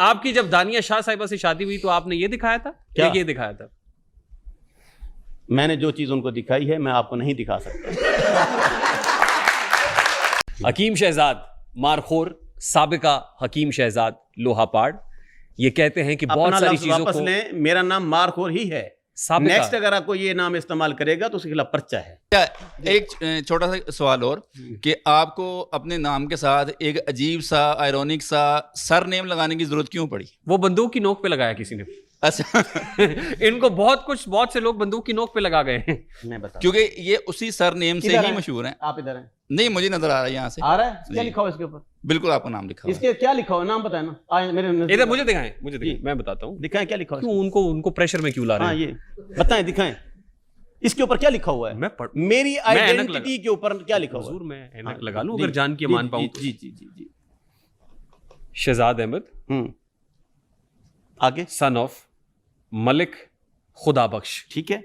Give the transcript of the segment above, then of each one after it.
आपकी जब दानिया शाह साहिबा से शादी हुई तो आपने ये दिखाया था क्या? ये दिखाया था? मैंने जो चीज उनको दिखाई है मैं आपको नहीं दिखा सकता। हकीम शहजाद मारखोर, साबिका हकीम शहजाद लोहापाड़, ये कहते हैं कि बहुत सारी चीजों वापस को लें, मेरा नाम मारखोर ही है। नेक्स्ट अगर आपको ये नाम इस्तेमाल करेगा तो उसके खिलाफ पर्चा है। एक छोटा सा सवाल और कि आपको अपने नाम के साथ एक अजीब सा आयरॉनिक सा सरनेम लगाने की जरूरत क्यों पड़ी? वो बंदूक की नोक पे लगाया किसी ने। अच्छा इनको बहुत से लोग बंदूक की नोक पे लगा गए हैं। मैं बता, क्योंकि ये उसी सरनेम से ही मशहूर हैं। आप इधर हैं? नहीं, मुझे नजर आ रहा है यहाँ से। आ रहा है? क्या लिखा हुआ इसके ऊपर? बिल्कुल आपका नाम लिखा हुआ है। इसके क्या लिखा हुआ नाम बताए ना। मेरे इधर मुझे दिखाएं, मैं बताता हूँ। दिखाएं क्या लिखा हुआ? क्यों उनको प्रेशर में क्यों ला रहे हैं? हाँ, ये बताएं, दिखाएं इसके ऊपर क्या लिखा हुआ है। मेरी आइडेंटिटी के ऊपर क्या लिखा हुआ है? मैं ऐनक लगा लूं अगर जान के मान पाऊं तो। जी जी जी जी। शहजाद अहमद, आगे सन ऑफ मलिक खुदा बख्श। ठीक है,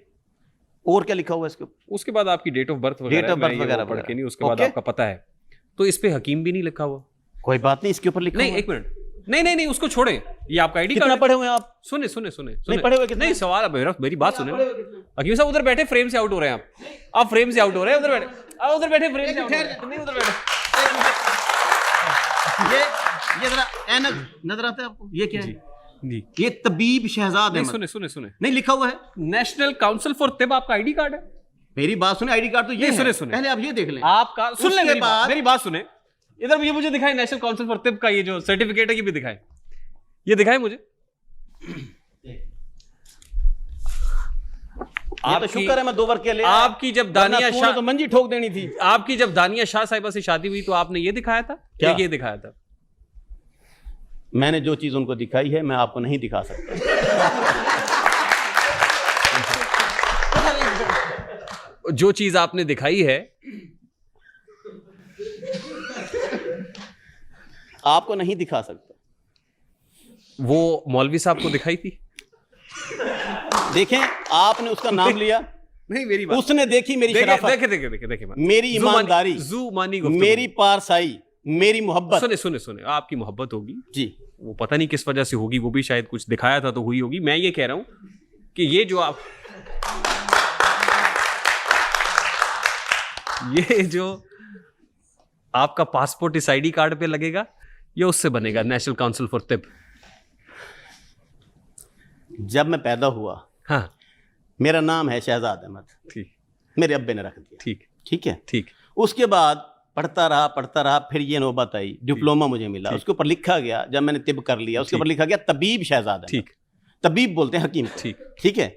और क्या लिखा हुआ है इसके ऊपर? उसके बाद आपकी डेट ऑफ बर्थ वगैरह पढ़ के नहीं, उसके बाद आपका पता है तो इस पे हकीम भी नहीं लिखा हुआ। कोई बात नहीं, इसके ऊपर लिखा नहीं, एक मिनट, नहीं उसको छोड़े, ये आपका आईडी कार्ड। कितना पढ़े हुए हैं आप? सुने नहीं पढ़े हुए कितना? नहीं, सवाल मेरी बात सुने। हकीम साहब उधर बैठे फ्रेम से आउट हो रहे हैं आप फ्रेम से आउट हो रहे हैं। उधर बैठे फ्रेम से आउट हो रहे हैं। नहीं, उधर बैठे। ये जरा ऐनक नजर आता है आपको? ये क्या है? जी, ये तबीब शहजाद अहमद। सुने नहीं लिखा हुआ है नेशनल काउंसिल फॉर तिब आपका आईडी कार्ड है। मेरी बात सुने, आईडी कार्ड तो ये है। सुने पहले आप ये देख लें। आपका सुन ले, मेरी बात सुने। इधर ये मुझे दिखाए नेशनल काउंसिल फॉर तिब का ये जो सर्टिफिकेट है, ये भी दिखाए, ये दिखाए मुझे। तो शुक्र है मैं 2 वर्ग के ले। आपकी जब दानिया शाह तो मंजी ठोक देनी थी। आपकी जब दानिया शाह साहिबा से शादी हुई तो आपने ये दिखाया था क्या? ये दिखाया था? मैंने जो चीज उनको दिखाई है मैं आपको नहीं दिखा सकता। जो चीज आपने दिखाई है आपको नहीं दिखा सकता। वो मौलवी साहब को दिखाई थी। देखें, आपने उसका नाम लिया। नहीं, मेरी बात उसने देखी मेरी शराफत, देखे मेरी ईमानदारी, मेरी पारसाई, मेरी मोहब्बत। सुने आपकी मोहब्बत होगी जी, वो पता नहीं किस वजह से होगी, वो भी शायद कुछ दिखाया था तो हुई होगी। मैं ये कह रहा हूं कि ये जो आपका पासपोर्ट इस आईडी कार्ड पे लगेगा, ये उससे बनेगा नेशनल काउंसिल फॉर तिब। जब मैं पैदा हुआ, हाँ, मेरा नाम है शहजाद अहमद। ठीक, मेरे अब्बे ने रख दिया। ठीक है। उसके बाद पढ़ता रहा, फिर ये नौबत आई, डिप्लोमा मुझे मिला, उसके ऊपर लिखा गया, जब मैंने तिब कर लिया उसके ऊपर लिखा गया तबीब शहजाद अहमद। ठीक, तबीब बोलते हैं हकीम। ठीक है,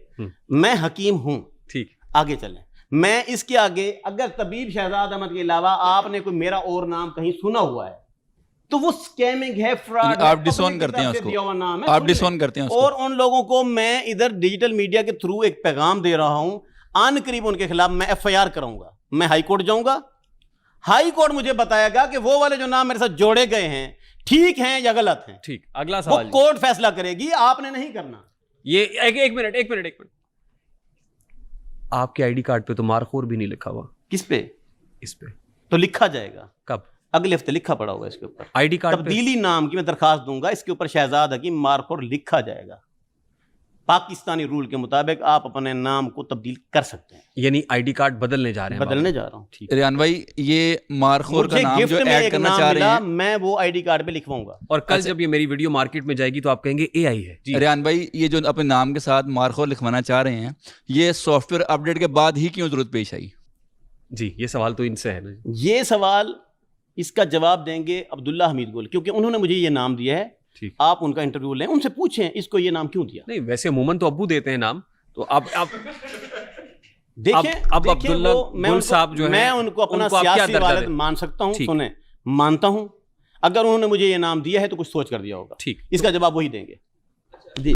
मैं हकीम हूं। ठीक, आगे चलें। मैं इसके आगे अगर तबीब शहजाद अहमद के अलावा आपने कोई मेरा और नाम कहीं सुना हुआ है तो वो स्कैमिंग है, फ्रॉड। आप डिसऑन करते हैं उसको, आप डिसऑन करते हैं उसको। और उन लोगों को मैं इधर डिजिटल मीडिया के थ्रू एक पैगाम दे रहा हूं, आन करीब उनके खिलाफ मैं FIR कराऊंगा। मैं हाई कोर्ट जाऊंगा, हाई कोर्ट मुझे बताएगा कि वो वाले जो नाम मेरे साथ जोड़े गए हैं ठीक हैं या गलत हैं। ठीक, अगला सवाल वो कोर्ट फैसला करेगी, आपने नहीं करना। ये एक मिनट आपके आईडी कार्ड पे तो मारखोर भी नहीं लिखा हुआ। किस पे? इस पे तो लिखा जाएगा। कब? अगले हफ्ते लिखा पड़ा होगा इसके ऊपर। आईडी कार्ड तब्दीली नाम की मैं दरखास्त दूंगा, इसके ऊपर शहजाद हकीम मारखोर लिखा जाएगा। पाकिस्तानी रूल के मुताबिक आप अपने नाम को तब्दील कर सकते हैं। यानी आईडी कार्ड बदलने जा रहे हैं? बदलने जा रहा हूँ। ठीक, रियान भाई, ये मारखोर का नाम जो ऐड करना चाह रहे हैं, मैं वो आईडी कार्ड पे लिखवाऊंगा। और कल जब ये मेरी वीडियो मार्केट में जाएगी तो आप कहेंगे AI है। रियान भाई, ये जो अपने नाम के साथ मारखोर लिखवाना चाह रहे हैं, ये सॉफ्टवेयर अपडेट के बाद ही क्यों जरूरत पेश आई? जी, ये सवाल तो इनसे है ना। ये सवाल इसका जवाब देंगे अब्दुल्ला हमीद गुल, क्योंकि उन्होंने मुझे ये नाम दिया है। आप उनका इंटरव्यू लें, उनसे पूछें इसको ये नाम क्यों दिया। नहीं, वैसे अमूमन तो अब्बू देते हैं नाम, तो अब देखिए, अब अब्दुल्ला गुल साहब जो है, मैं उनको अपना सियासी वालिद मान सकता हूं। सुने, मानता हूं। अगर उन्होंने मुझे ये नाम दिया है तो कुछ सोच कर दिया होगा। ठीक, इसका जवाब वही देंगे। जी।